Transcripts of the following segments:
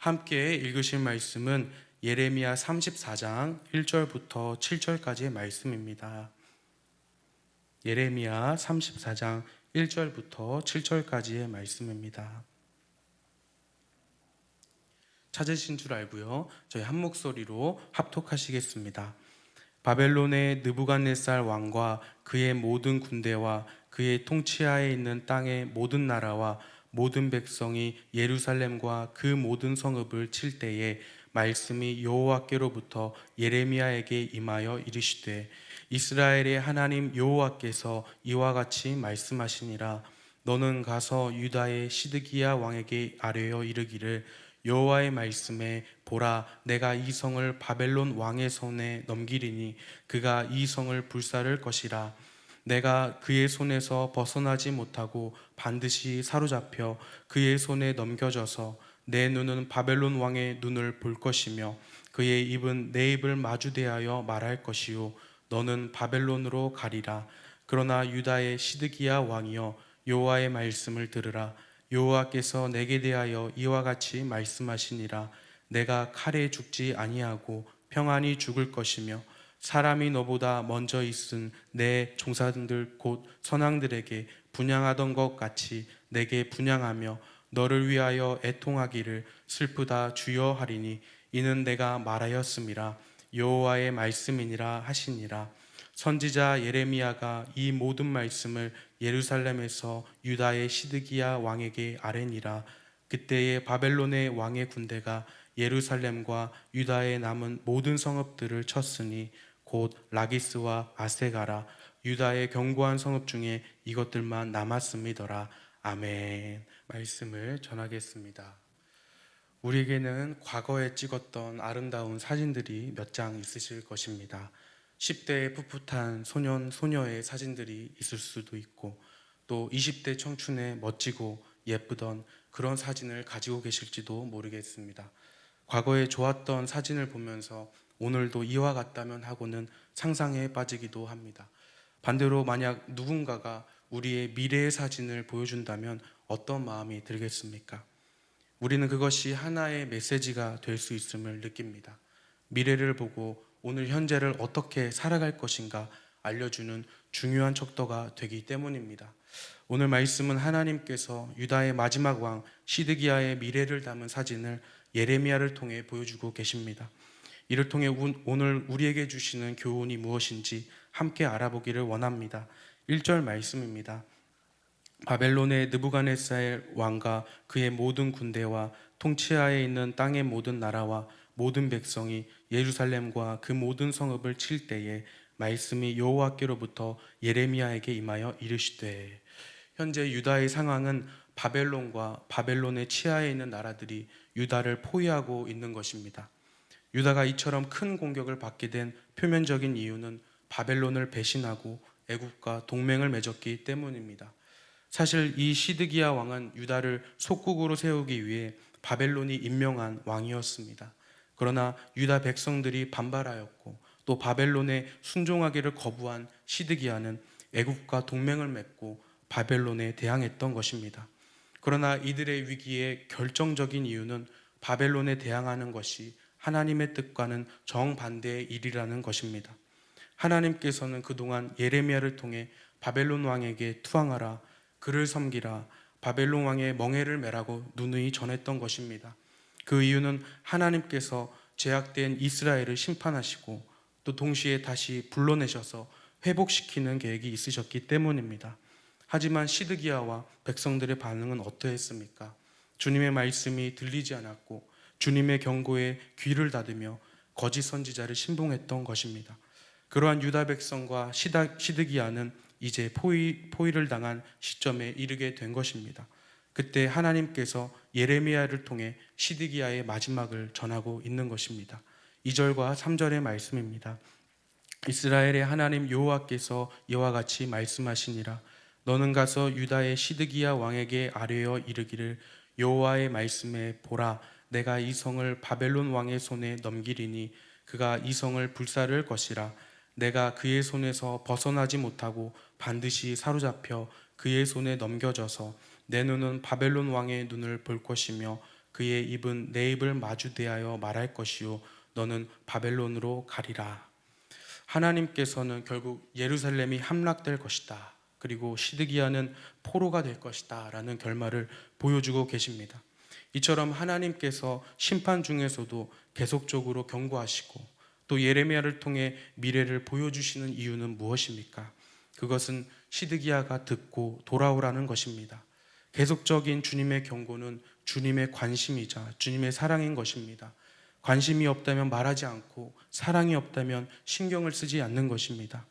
함께 읽으실 말씀은 예레미야 34장 1절부터 7절까지의 말씀입니다. 예레미야 34장 1절부터 7절까지의 말씀입니다. 찾으신 줄 알고요. 저희 한 목소리로 합독하시겠습니다. 바벨론의 느부갓네살 왕과 그의 모든 군대와 그의 통치하에 있는 땅의 모든 나라와 모든 백성이 예루살렘과 그 모든 성읍을 칠 때에 말씀이 여호와께로부터 예레미야에게 임하여 이르시되 이스라엘의 하나님 여호와께서 이와 같이 말씀하시니라. 너는 가서 유다의 시드기야 왕에게 아뢰어 이르기를 여호와의 말씀에 보라, 내가 이 성을 바벨론 왕의 손에 넘기리니 그가 이 성을 불사를 것이라. 내가 그의 손에서 벗어나지 못하고 반드시 사로잡혀 그의 손에 넘겨져서 내 눈은 바벨론 왕의 눈을 볼 것이며 그의 입은 내 입을 마주대하여 말할 것이요 너는 바벨론으로 가리라. 그러나 유다의 시드기야 왕이여 여호와의 말씀을 들으라. 여호와께서 내게 대하여 이와 같이 말씀하시니라. 내가 칼에 죽지 아니하고 평안히 죽을 것이며 사람이 너보다 먼저 있은 내 종사들 곧 선왕들에게 분향하던 것 같이 내게 분향하며 너를 위하여 애통하기를 슬프다 주여 하리니 이는 내가 말하였음이라. 여호와의 말씀이니라 하시니라. 선지자 예레미야가 이 모든 말씀을 예루살렘에서 유다의 시드기야 왕에게 아뢰니라. 그때에 바벨론의 왕의 군대가 예루살렘과 유다에 남은 모든 성읍들을 쳤으니 곧 라기스와 아세가라 유다의 견고한 성읍 중에 이것들만 남았음이더라. 아멘. 말씀을 전하겠습니다. 우리에게는 과거에 찍었던 아름다운 사진들이 몇 장 있으실 것입니다. 10대의 풋풋한 소년, 소녀의 사진들이 있을 수도 있고 또 20대 청춘의 멋지고 예쁘던 그런 사진을 가지고 계실지도 모르겠습니다. 과거에 좋았던 사진을 보면서 오늘도 이와 같다면 하고는 상상에 빠지기도 합니다. 반대로 만약 누군가가 우리의 미래의 사진을 보여준다면 어떤 마음이 들겠습니까? 우리는 그것이 하나의 메시지가 될 수 있음을 느낍니다. 미래를 보고 오늘 현재를 어떻게 살아갈 것인가 알려주는 중요한 척도가 되기 때문입니다. 오늘 말씀은 하나님께서 유다의 마지막 왕 시드기야의 미래를 담은 사진을 예레미야를 통해 보여주고 계십니다. 이를 통해 오늘 우리에게 주시는 교훈이 무엇인지 함께 알아보기를 원합니다. 1절 말씀입니다. 바벨론의 느부갓네살 왕과 그의 모든 군대와 통치하에 있는 땅의 모든 나라와 모든 백성이 예루살렘과 그 모든 성읍을 칠 때에 말씀이 여호와께로부터 예레미야에게 임하여 이르시되. 현재 유다의 상황은 바벨론과 바벨론의 치하에 있는 나라들이 유다를 포위하고 있는 것입니다. 유다가 이처럼 큰 공격을 받게 된 표면적인 이유는 바벨론을 배신하고 애국과 동맹을 맺었기 때문입니다. 사실 이 시드기야 왕은 유다를 속국으로 세우기 위해 바벨론이 임명한 왕이었습니다. 그러나 유다 백성들이 반발하였고 또 바벨론에 순종하기를 거부한 시드기야는 애국과 동맹을 맺고 바벨론에 대항했던 것입니다. 그러나 이들의 위기의 결정적인 이유는 바벨론에 대항하는 것이 하나님의 뜻과는 정반대의 일이라는 것입니다. 하나님께서는 그동안 예레미야를 통해 바벨론 왕에게 투항하라, 그를 섬기라, 바벨론 왕의 멍에를 매라고 누누이 전했던 것입니다. 그 이유는 하나님께서 제약된 이스라엘을 심판하시고 또 동시에 다시 불러내셔서 회복시키는 계획이 있으셨기 때문입니다. 하지만 시드기야와 백성들의 반응은 어떠했습니까? 주님의 말씀이 들리지 않았고 주님의 경고에 귀를 닫으며 거짓 선지자를 신봉했던 것입니다. 그러한 유다 백성과 시드기야는 이제 포위를 당한 시점에 이르게 된 것입니다. 그때 하나님께서 예레미야를 통해 시드기야의 마지막을 전하고 있는 것입니다. 2절과 3절의 말씀입니다. 이스라엘의 하나님 여호와께서 이와 같이 말씀하시니라. 너는 가서 유다의 시드기야 왕에게 아뢰어 이르기를 여호와의 말씀에 보라, 내가 이 성을 바벨론 왕의 손에 넘기리니 그가 이 성을 불사를 것이라. 내가 그의 손에서 벗어나지 못하고 반드시 사로잡혀 그의 손에 넘겨져서 내 눈은 바벨론 왕의 눈을 볼 것이며 그의 입은 내 입을 마주대하여 말할 것이요 너는 바벨론으로 가리라. 하나님께서는 결국 예루살렘이 함락될 것이다, 그리고 시드기야는 포로가 될 것이다 라는 결말을 보여주고 계십니다. 이처럼 하나님께서 심판 중에서도 계속적으로 경고하시고 또 예레미야를 통해 미래를 보여주시는 이유는 무엇입니까? 그것은 시드기야가 듣고 돌아오라는 것입니다. 계속적인 주님의 경고는 주님의 관심이자 주님의 사랑인 것입니다. 관심이 없다면 말하지 않고 사랑이 없다면 신경을 쓰지 않는 것입니다.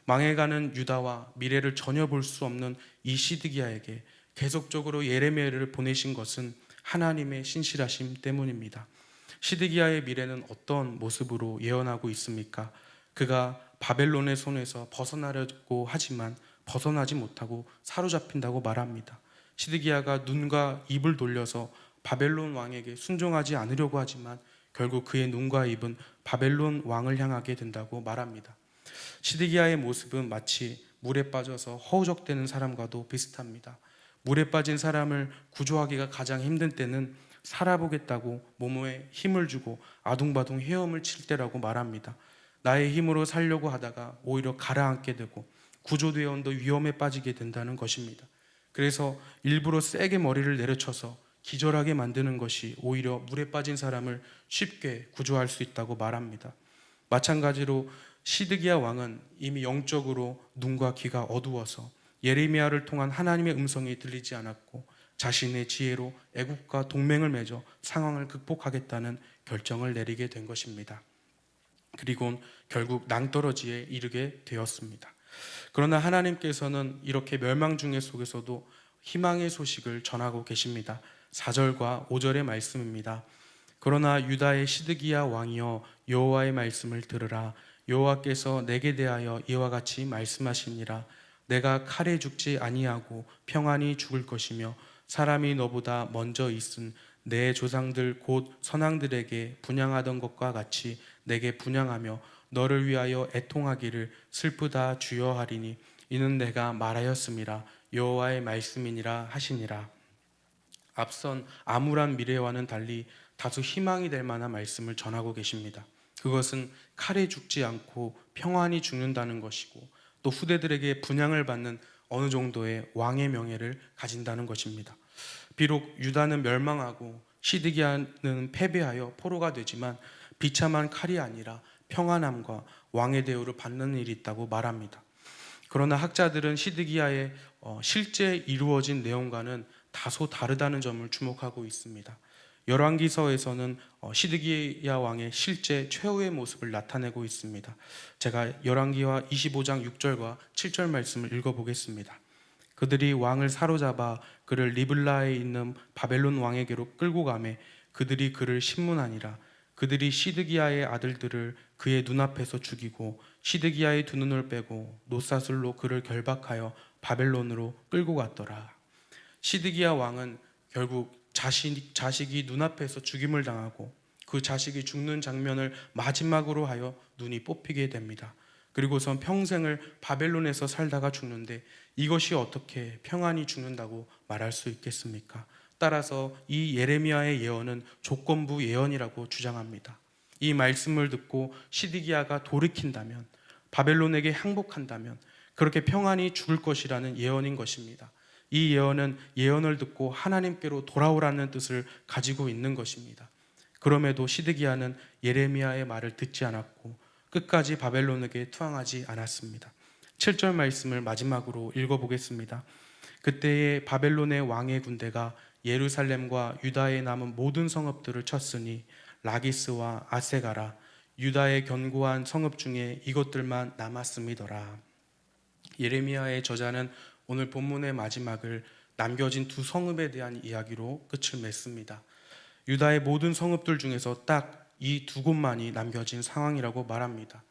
망해가는 유다와 미래를 전혀 볼 수 없는 이 시드기야에게 계속적으로 예레미야를 보내신 것은 하나님의 신실하심 때문입니다. 시드기야의 미래는 어떤 모습으로 예언하고 있습니까? 그가 바벨론의 손에서 벗어나려고 하지만 벗어나지 못하고 사로잡힌다고 말합니다. 시드기야가 눈과 입을 돌려서 바벨론 왕에게 순종하지 않으려고 하지만 결국 그의 눈과 입은 바벨론 왕을 향하게 된다고 말합니다. 시드기야의 모습은 마치 물에 빠져서 허우적대는 사람과도 비슷합니다. 물에 빠진 사람을 구조하기가 가장 힘든 때는 살아보겠다고 몸에 힘을 주고 아둥바둥 헤엄을 칠 때라고 말합니다. 나의 힘으로 살려고 하다가 오히려 가라앉게 되고 구조대원도 위험에 빠지게 된다는 것입니다. 그래서 일부러 세게 머리를 내려쳐서 기절하게 만드는 것이 오히려 물에 빠진 사람을 쉽게 구조할 수 있다고 말합니다. 마찬가지로 시드기야 왕은 이미 영적으로 눈과 귀가 어두워서 예레미야를 통한 하나님의 음성이 들리지 않았고 자신의 지혜로 애국과 동맹을 맺어 상황을 극복하겠다는 결정을 내리게 된 것입니다. 그리고 결국 낭떠러지에 이르게 되었습니다. 그러나 하나님께서는 이렇게 멸망 중의 속에서도 희망의 소식을 전하고 계십니다. 4절과 5절의 말씀입니다. 그러나 유다의 시드기야 왕이여 여호와의 말씀을 들으라. 여호와께서 내게 대하여 이와 같이 말씀하시니라. 내가 칼에 죽지 아니하고 평안히 죽을 것이며 사람이 너보다 먼저 있은 내 조상들 곧 선왕들에게 분향하던 것과 같이 내게 분향하며 너를 위하여 애통하기를 슬프다 주여 하리니 이는 내가 말하였음이라. 여호와의 말씀이니라 하시니라. 앞선 암울한 미래와는 달리 다소 희망이 될 만한 말씀을 전하고 계십니다. 그것은 칼에 죽지 않고 평안히 죽는다는 것이고 또 후대들에게 분향을 받는 어느 정도의 왕의 명예를 가진다는 것입니다. 비록 유다는 멸망하고 시드기야는 패배하여 포로가 되지만 비참한 칼이 아니라 평안함과 왕의 대우를 받는 일이 있다고 말합니다. 그러나 학자들은 시드기야의 실제 이루어진 내용과는 다소 다르다는 점을 주목하고 있습니다. 열왕기서에서는 시드기야 왕의 실제 최후의 모습을 나타내고 있습니다. 제가 열왕기하 25장 6절과 7절 말씀을 읽어보겠습니다. 그들이 왕을 사로잡아 그를 리블라에 있는 바벨론 왕에게로 끌고 가매 그들이 그를 신문하니라. 그들이 시드기야의 아들들을 그의 눈앞에서 죽이고 시드기야의 두 눈을 빼고 놋사슬로 그를 결박하여 바벨론으로 끌고 갔더라. 시드기야 왕은 결국 자식이 눈앞에서 죽임을 당하고 그 자식이 죽는 장면을 마지막으로 하여 눈이 뽑히게 됩니다. 그리고선 평생을 바벨론에서 살다가 죽는데 이것이 어떻게 평안히 죽는다고 말할 수 있겠습니까? 따라서 이 예레미야의 예언은 조건부 예언이라고 주장합니다. 이 말씀을 듣고 시드기야가 돌이킨다면, 바벨론에게 항복한다면 그렇게 평안히 죽을 것이라는 예언인 것입니다. 이 예언은 예언을 듣고 하나님께로 돌아오라는 뜻을 가지고 있는 것입니다. 그럼에도 시드기야는 예레미야의 말을 듣지 않았고 끝까지 바벨론에게 투항하지 않았습니다. 7절 말씀을 마지막으로 읽어보겠습니다. 그때에 바벨론의 왕의 군대가 예루살렘과 유다에 남은 모든 성읍들을 쳤으니 라기스와 아세가라 유다의 견고한 성읍 중에 이것들만 남았음이더라. 예레미야의 저자는 오늘 본문의 마지막을 남겨진 두 성읍에 대한 이야기로 끝을 맺습니다. 유다의 모든 성읍들 중에서 딱 이 두 곳만이 남겨진 상황이라고 말합니다.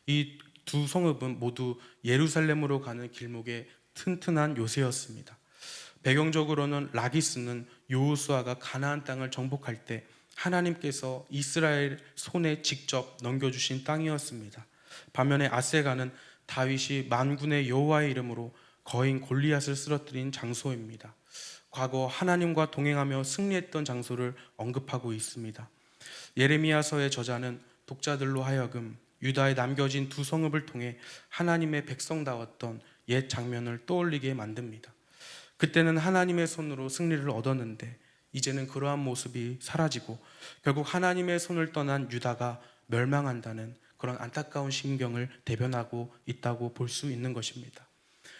이 두 성읍은 모두 예루살렘으로 가는 길목의 튼튼한 요새였습니다. 배경적으로는 라기스는 여호수아가 가나안 땅을 정복할 때 하나님께서 이스라엘 손에 직접 넘겨주신 땅이었습니다. 반면에 아세가는 다윗이 만군의 여호와의 이름으로 거인 골리앗을 쓰러뜨린 장소입니다. 과거 하나님과 동행하며 승리했던 장소를 언급하고 있습니다. 예레미야서의 저자는 독자들로 하여금 유다에 남겨진 두 성읍을 통해 하나님의 백성다웠던 옛 장면을 떠올리게 만듭니다. 그때는 하나님의 손으로 승리를 얻었는데 이제는 그러한 모습이 사라지고 결국 하나님의 손을 떠난 유다가 멸망한다는 그런 안타까운 심경을 대변하고 있다고 볼 수 있는 것입니다.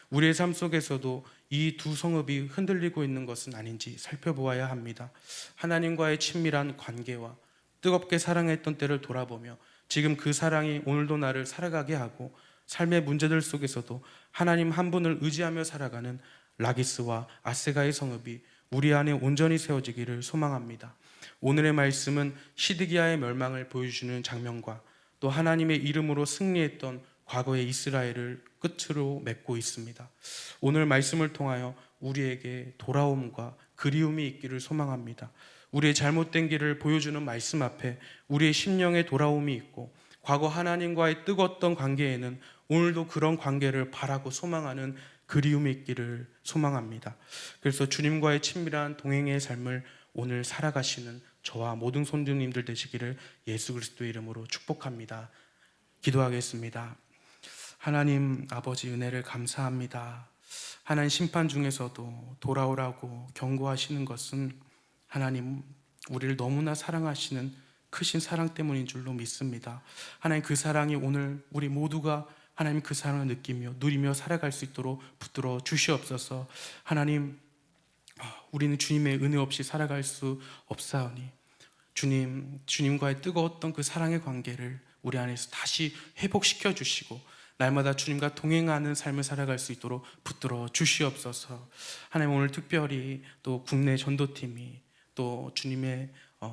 우리의 삶 속에서도 이 두 성읍이 흔들리고 있는 것은 아닌지 살펴보아야 합니다. 하나님과의 친밀한 관계와 뜨겁게 사랑했던 때를 돌아보며 지금 그 사랑이 오늘도 나를 살아가게 하고 삶의 문제들 속에서도 하나님 한 분을 의지하며 살아가는 라기스와 아세가의 성읍이 우리 안에 온전히 세워지기를 소망합니다. 오늘의 말씀은 시드기야의 멸망을 보여주는 장면과 또 하나님의 이름으로 승리했던 과거의 이스라엘을 끝으로 맺고 있습니다. 오늘 말씀을 통하여 우리에게 돌아옴과 그리움이 있기를 소망합니다. 우리의 잘못된 길을 보여주는 말씀 앞에 우리의 심령의 돌아옴이 있고 과거 하나님과의 뜨거웠던 관계에는 오늘도 그런 관계를 바라고 소망하는 그리움이 있기를 소망합니다. 그래서 주님과의 친밀한 동행의 삶을 오늘 살아가시는 저와 모든 성도님들 되시기를 예수 그리스도의 이름으로 축복합니다. 기도하겠습니다. 하나님 아버지 은혜를 감사합니다. 하나님 심판 중에서도 돌아오라고 경고하시는 것은 하나님 우리를 너무나 사랑하시는 크신 사랑 때문인 줄로 믿습니다. 하나님 그 사랑이 오늘 우리 모두가 하나님 그 사랑을 느끼며 누리며 살아갈 수 있도록 붙들어 주시옵소서. 하나님 우리는 주님의 은혜 없이 살아갈 수 없사오니 주님과의 뜨거웠던 그 사랑의 관계를 우리 안에서 다시 회복시켜 주시고 날마다 주님과 동행하는 삶을 살아갈 수 있도록 붙들어 주시옵소서. 하나님 오늘 특별히 또 국내 전도팀이 또 주님의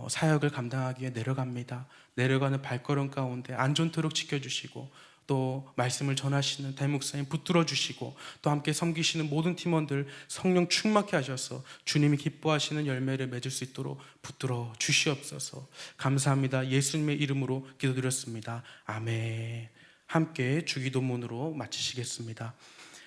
사역을 감당하기 위해 내려갑니다. 내려가는 발걸음 가운데 안전토록 지켜주시고 또 말씀을 전하시는 대목사님 붙들어 주시고 또 함께 섬기시는 모든 팀원들 성령 충만케 하셔서 주님이 기뻐하시는 열매를 맺을 수 있도록 붙들어 주시옵소서. 감사합니다. 예수님의 이름으로 기도드렸습니다. 아멘. 함께 주기도문으로 마치시겠습니다.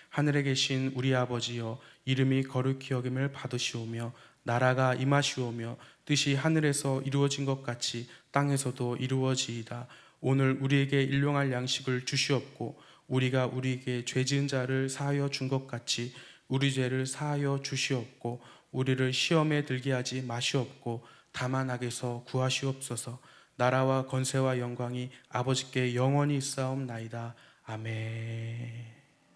하늘에 계신 우리 아버지여, 이름이 거룩히 여김을 받으시오며 나라가 임하시오며 뜻이 하늘에서 이루어진 것 같이 땅에서도 이루어지이다. 오늘 우리에게 일용할 양식을 주시옵고 우리가 우리에게 죄 지은 자를 사하여 준 것 같이 우리 죄를 사하여 주시옵고 우리를 시험에 들게 하지 마시옵고 다만 악에서 구하시옵소서. 나라와 권세와 영광이 아버지께 영원히 있사옵나이다. 아멘.